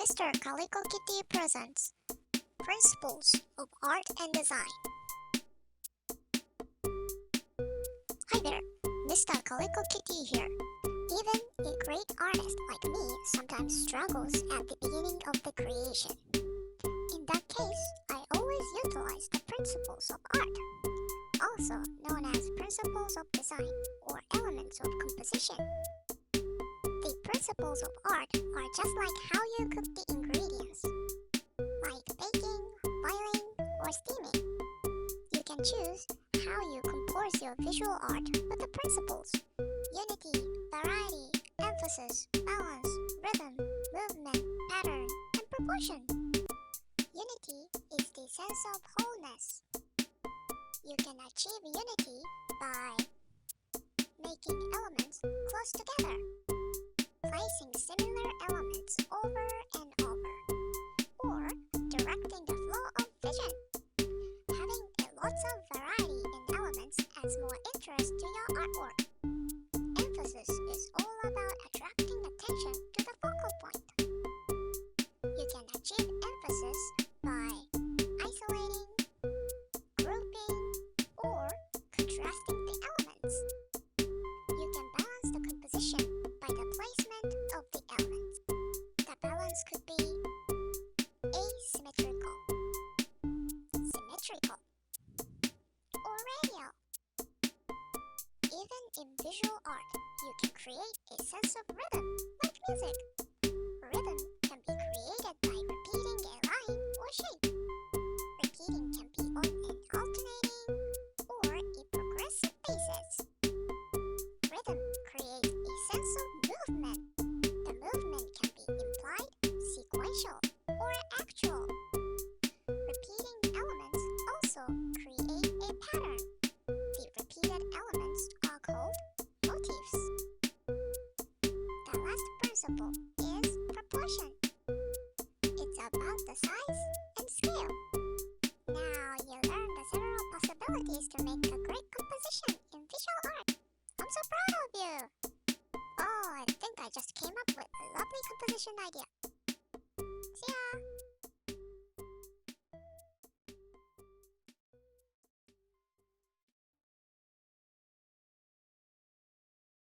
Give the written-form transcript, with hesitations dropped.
Mr. Calico Kitty presents Principles of Art and Design. Hi there, Mr. Calico Kitty here. Even a great artist like me sometimes struggles at the beginning of the creation. In that case, I always utilize the principles of art, also known as principles of design or elements of composition. The principles of art are just like how you cook the ingredients, like baking, boiling, or steaming. You can choose how you compose your visual art with the principles: unity, variety, emphasis, balance, rhythm, movement, pattern, and proportion. Unity is the sense of wholeness. You can achieve unity by making elements close together, placing similar elements over and over, or directing the flow of vision. Having lots of variety in elements adds more interest to your artwork. Emphasis is all about attracting attention to the focal point. You can achieve emphasis by isolating, grouping, or contrasting the elements. You can balance the composition by the placement of the elements. The balance could be asymmetrical, symmetrical, or radial. Even in visual art, you can create a sense of rhythm, like music. Rhythm can be created by repeating a line or shape. Repeating can be on an alternating or a progressive basis. Rhythm creates a sense of movement. The movement can be implied, sequential, or actual. Repeating elements also create a pattern. The repeated elements are called motifs. The last principle is proportion. It's about the size and scale. Now you learn the several possibilities to make a great composition in visual art. I'm so proud of you! Oh, I think I just came up with a lovely composition idea.